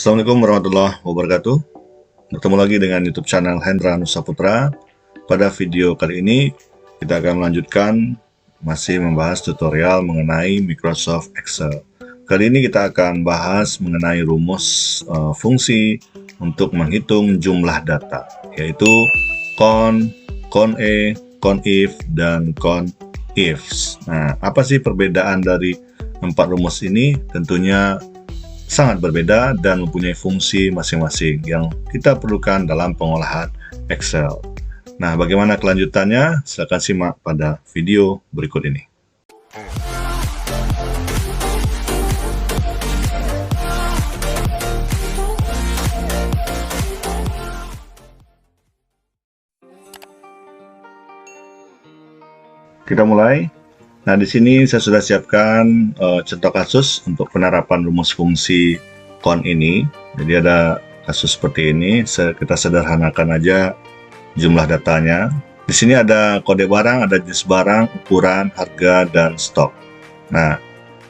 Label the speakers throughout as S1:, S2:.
S1: Assalamualaikum warahmatullahi wabarakatuh. Bertemu lagi dengan YouTube channel Hendra Nusaputra. Pada video kali ini kita akan melanjutkan masih membahas tutorial mengenai Microsoft Excel. Kali ini kita akan bahas mengenai rumus fungsi untuk menghitung jumlah data, yaitu con, con-e, con-if, dan con-ifs. Nah, apa sih perbedaan dari empat rumus ini? Tentunya sangat berbeda dan mempunyai fungsi masing-masing yang kita perlukan dalam pengolahan Excel. Nah, bagaimana kelanjutannya? Silakan simak pada video berikut ini. Kita mulai. Nah, di sini saya sudah siapkan contoh kasus untuk penerapan rumus fungsi con ini. Jadi ada kasus seperti ini. Kita sederhanakan aja jumlah datanya. Di sini ada kode barang, ada jenis barang, ukuran, harga, dan stok. Nah,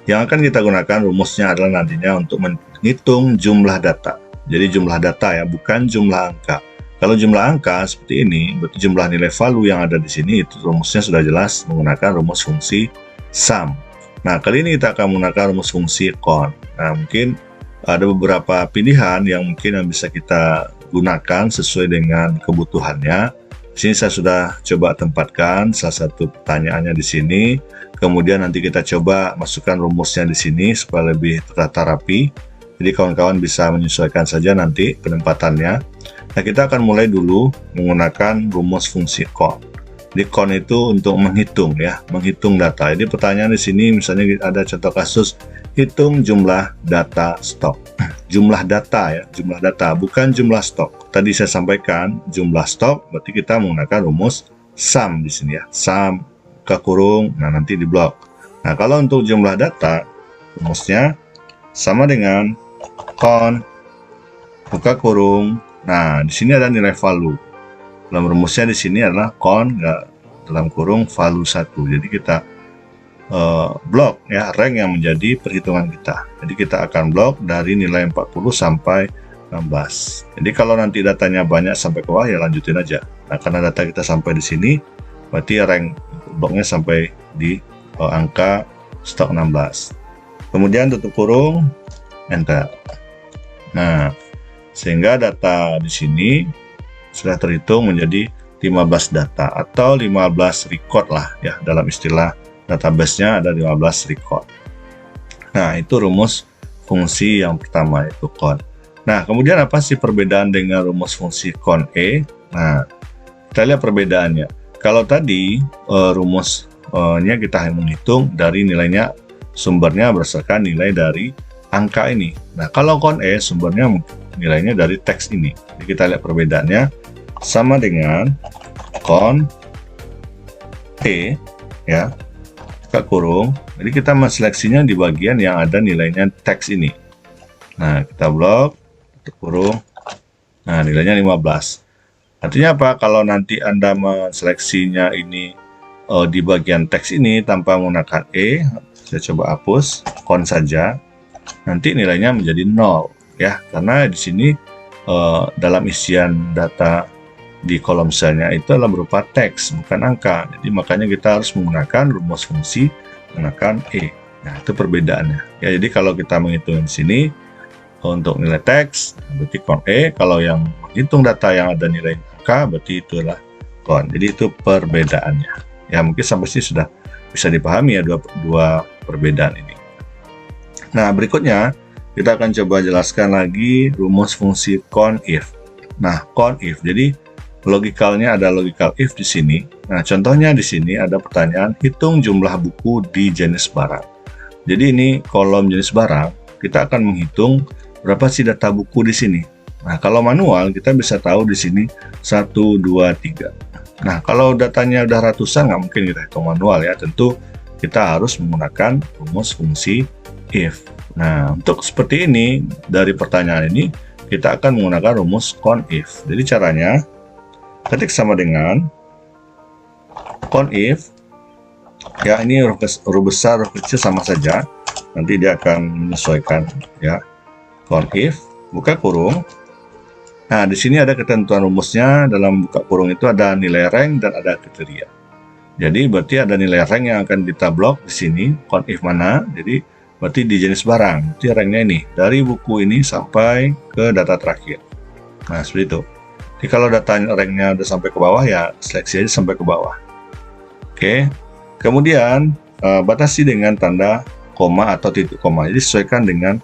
S1: yang akan kita gunakan rumusnya adalah nantinya untuk menghitung jumlah data. Jadi jumlah data ya, bukan jumlah angka. Kalau jumlah angka seperti ini, berarti jumlah nilai value yang ada di sini, itu rumusnya sudah jelas menggunakan rumus fungsi sum. Nah, kali ini kita akan menggunakan rumus fungsi con. Nah, mungkin ada beberapa pilihan yang mungkin bisa kita gunakan sesuai dengan kebutuhannya. Di sini saya sudah coba tempatkan salah satu pertanyaannya di sini. Kemudian nanti kita coba masukkan rumusnya di sini supaya lebih tertata rapi. Jadi kawan-kawan bisa menyesuaikan saja nanti penempatannya. Nah, kita akan mulai dulu menggunakan rumus fungsi con. Di con itu untuk menghitung ya, menghitung data. Jadi pertanyaan di sini misalnya ada contoh kasus hitung jumlah data stok. Jumlah data ya, jumlah data bukan jumlah stok. Tadi saya sampaikan jumlah stok berarti kita menggunakan rumus sum di sini ya. Sum buka kurung, nah nanti di blok. Nah, kalau untuk jumlah data rumusnya sama dengan con buka kurung. Nah, di sini ada nilai value. Dalam rumusnya di sini adalah con dalam kurung value 1. Jadi kita blok ya rank yang menjadi perhitungan kita. Jadi kita akan blok dari nilai 40 sampai 16. Jadi kalau nanti datanya banyak sampai ke bawah ya lanjutin aja. Nah, karena data kita sampai di sini, berarti rank bloknya sampai di angka stok 16. Kemudian tutup kurung, enter. Nah, sehingga data di sini sudah terhitung menjadi 15 data atau 15 record lah ya, dalam istilah database-nya ada 15 record. Nah, itu rumus fungsi yang pertama, itu con. Nah, kemudian apa sih perbedaan dengan rumus fungsi con-e? Nah, kita lihat perbedaannya. Kalau tadi rumusnya kita menghitung dari nilainya, sumbernya berdasarkan nilai dari angka ini. Nah, kalau con-e sumbernya nilainya dari teks ini. Jadi kita lihat perbedaannya sama dengan con-e ya, buka kurung. Jadi kita menseleksinya di bagian yang ada nilainya teks ini. Nah, kita blok, tutup kurung. Nah, nilainya 15. Artinya apa? Kalau nanti Anda menseleksinya ini di bagian teks ini tanpa menggunakan e, saya coba hapus, con saja. Nanti nilainya menjadi 0 ya, karena di sini dalam isian data di kolom selnya itu adalah berupa teks bukan angka. Jadi makanya kita harus menggunakan rumus fungsi menggunakan e. Nah, itu perbedaannya ya. Jadi kalau kita menghitung di sini untuk nilai teks berarti con e, kalau yang menghitung data yang ada nilai angka berarti itulah con. Jadi itu perbedaannya ya. Mungkin sampai sini sudah bisa dipahami ya dua perbedaan ini. Nah, berikutnya kita akan coba jelaskan lagi rumus fungsi con-if. Nah, con-if, jadi logikalnya ada logical if di sini. Nah, contohnya di sini ada pertanyaan hitung jumlah buku di jenis barang. Jadi ini kolom jenis barang, kita akan menghitung berapa sih data buku di sini. Nah, kalau manual kita bisa tahu di sini 1, 2, 3. Nah, kalau datanya udah ratusan nggak mungkin kita hitung manual ya. Tentu kita harus menggunakan rumus fungsi if. Nah, untuk seperti ini, dari pertanyaan ini, kita akan menggunakan rumus con-if. Jadi caranya, ketik sama dengan con-if, ya ini huruf besar, huruf kecil sama saja. Nanti dia akan menyesuaikan ya. Con-if, buka kurung. Nah, di sini ada ketentuan rumusnya. Dalam buka kurung itu ada nilai rank dan ada kriteria. Jadi berarti ada nilai rank yang akan kita blok di sini, conif mana. Jadi berarti di jenis barang. Berarti ranknya ini dari buku ini sampai ke data terakhir. Nah, seperti itu. Jadi kalau data ranknya udah sampai ke bawah, ya seleksi aja sampai ke bawah. Oke. Kemudian batasi dengan tanda koma atau titik koma. Jadi sesuaikan dengan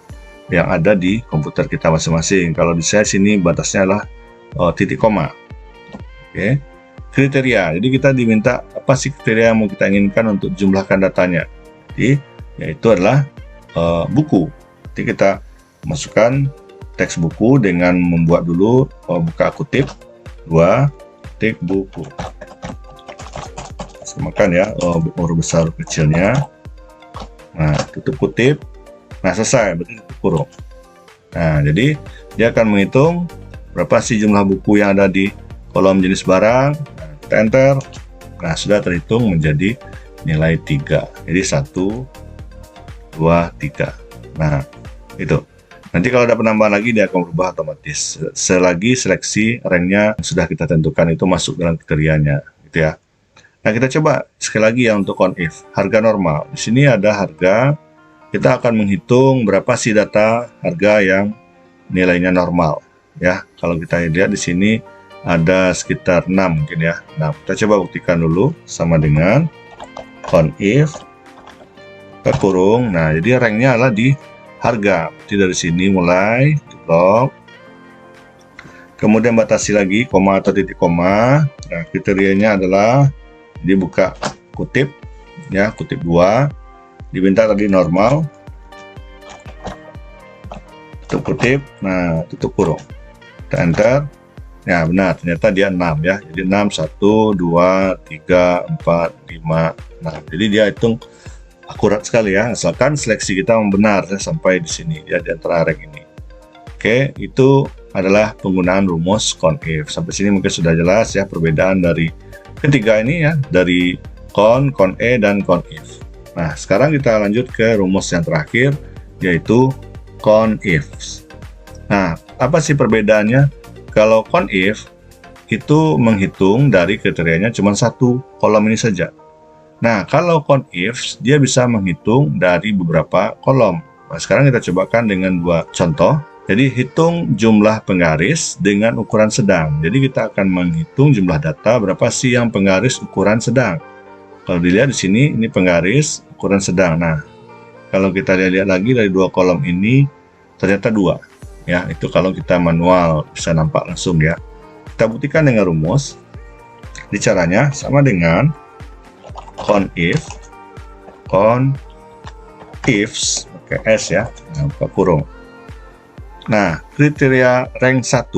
S1: yang ada di komputer kita masing-masing. Kalau di saya sini batasnya adalah titik koma. Oke. Kriteria. Jadi kita diminta apa sih kriteria yang mau kita inginkan untuk jumlahkan datanya. Jadi yaitu adalah buku. Jadi kita masukkan teks buku dengan membuat dulu buka kutip 2 titik buku. Samakan ya huruf besar kecilnya. Nah, tutup kutip. Nah, selesai, berarti tutup kurung. Nah, jadi dia akan menghitung berapa sih jumlah buku yang ada di kolom jenis barang. Nah, kita enter. Nah, sudah terhitung menjadi nilai 3. Jadi 1, 2, 3. Nah, itu. Nanti kalau ada penambahan lagi, dia akan berubah otomatis. Selagi seleksi ranknya sudah kita tentukan itu masuk dalam kriterianya, gitu ya. Nah, kita coba sekali lagi ya untuk conif. Harga normal. Di sini ada harga. Kita akan menghitung berapa sih data harga yang nilainya normal ya. Kalau kita lihat di sini ada sekitar 6 mungkin ya. Nah, kita coba buktikan dulu sama dengan conif ke kurung. Nah, jadi ranknya adalah di harga. Jadi dari sini mulai di blok. Kemudian batasi lagi koma atau titik koma. Nah, kriterianya adalah dibuka kutip ya, kutip 2. Diminta tadi normal, tutup kutip, nah tutup kurung, kita enter. Ya benar, ternyata dia 6 ya. Jadi 6, 1, 2, 3, 4, 5, 6. Jadi dia hitung akurat sekali ya, asalkan seleksi kita benar ya, sampai di sini ya, di antara rank ini. Oke, itu adalah penggunaan rumus conif. Sampai sini mungkin sudah jelas ya perbedaan dari ketiga ini ya, dari con, e, dan conif. Nah, sekarang kita lanjut ke rumus yang terakhir, yaitu conif. Nah, apa sih perbedaannya? Kalau conif itu menghitung dari kriterianya cuma satu kolom ini saja. Nah, kalau conif dia bisa menghitung dari beberapa kolom. Nah, sekarang kita cobakan dengan dua contoh. Jadi, hitung jumlah penggaris dengan ukuran sedang. Jadi, kita akan menghitung jumlah data berapa sih yang penggaris ukuran sedang. Kalau dilihat di sini, ini penggaris ukuran sedang. Nah, kalau kita lihat lagi dari dua kolom ini, ternyata 2. Ya, itu kalau kita manual bisa nampak langsung ya. Kita buktikan dengan rumus. Di caranya sama dengan conif, conifs, pakai S ya, buka kurung. Nah, kriteria rank 1.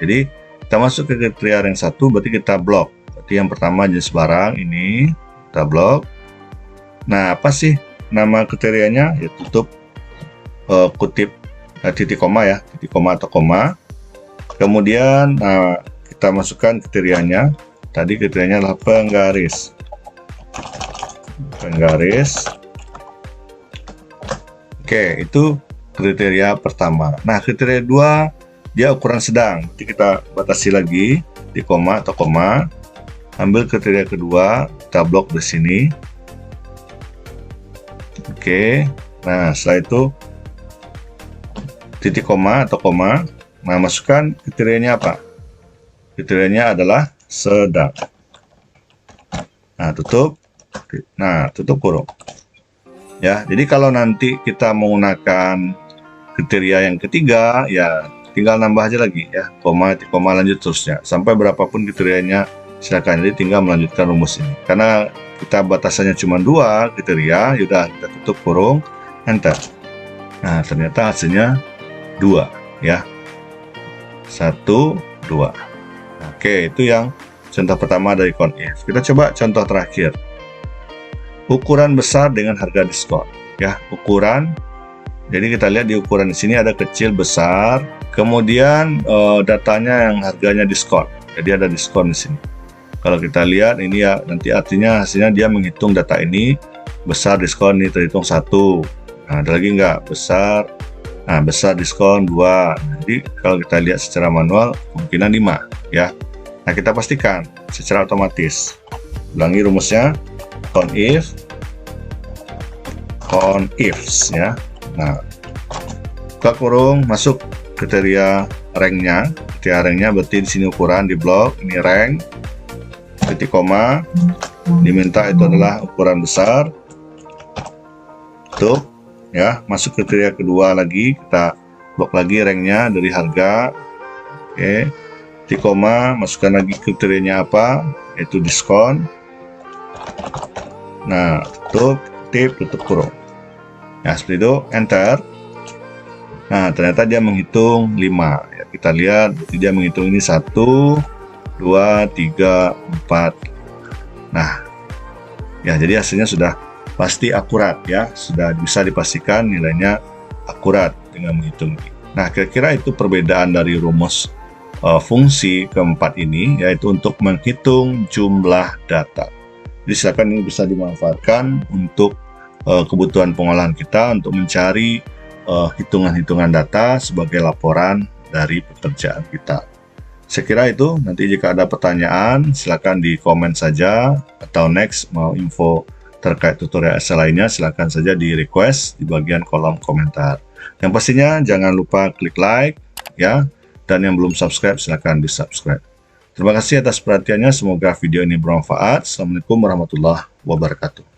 S1: Jadi, kita masuk ke kriteria rank 1, berarti kita blok. Berarti yang pertama jenis barang ini, kita blok. Nah, apa sih nama kriterianya? Ya, tutup kutip titik koma ya, titik koma atau koma. Kemudian kita masukkan kriterianya. Tadi kriterianya adalah penggaris. Penggaris. Oke, itu kriteria pertama. Nah, kriteria 2 dia ukuran sedang. Jadi kita batasi lagi di koma atau koma. Ambil kriteria kedua, kita blok di sini. Oke. Nah, setelah itu titik koma atau koma. Nah, masukkan kriterianya apa? Kriterianya adalah sedang. Nah, tutup. Nah, tutup kurung. Ya, jadi kalau nanti kita menggunakan kriteria yang ketiga, ya tinggal nambah aja lagi ya, koma, titik koma, lanjut terusnya. Sampai berapapun kriterianya, silakan. Jadi tinggal melanjutkan rumus ini. Karena kita batasannya cuma 2 kriteria, yaudah kita tutup kurung, enter. Nah, ternyata hasilnya 2 ya. 1, 2. Oke, itu yang contoh pertama dari conif. Kita coba contoh terakhir. Ukuran besar dengan harga diskon ya, ukuran. Jadi kita lihat di ukuran di sini ada kecil, besar. Kemudian datanya yang harganya diskon. Jadi ada diskon di sini. Kalau kita lihat ini ya, nanti artinya hasilnya dia menghitung data ini besar diskon, ini terhitung 1. Nah, ada lagi enggak besar. Nah, besar diskon 2. Jadi kalau kita lihat secara manual kemungkinan 5 ya. Nah, kita pastikan secara otomatis. Ulangi rumusnya, count ifs ya. Nah, buka kurung, masuk kriteria ranknya. Kriteria ranknya berarti di sini ukuran di blok, ini rank, titik koma, diminta itu adalah ukuran besar. Tuh ya, masuk kriteria kedua lagi, kita blok lagi ranknya dari harga. Oke, titik koma, masukkan lagi kriterianya apa, yaitu diskon. Nah, tutup kurung ya, seperti itu, enter. Nah, ternyata dia menghitung 5 ya, kita lihat dia menghitung ini 1 2 3 4. Nah ya, jadi hasilnya sudah pasti akurat ya, sudah bisa dipastikan nilainya akurat dengan menghitung. Nah, kira-kira itu perbedaan dari rumus fungsi keempat ini, yaitu untuk menghitung jumlah data. Jadi silakan ini bisa dimanfaatkan untuk kebutuhan pengolahan kita untuk mencari hitungan-hitungan data sebagai laporan dari pekerjaan kita. Saya kira itu. Nanti jika ada pertanyaan silakan di komen saja, atau next mau info terkait tutorial Excel lainnya silakan saja di request di bagian kolom komentar. Yang pastinya jangan lupa klik like ya, dan yang belum subscribe silakan di subscribe. Terima kasih atas perhatiannya, semoga video ini bermanfaat. Assalamualaikum warahmatullahi wabarakatuh.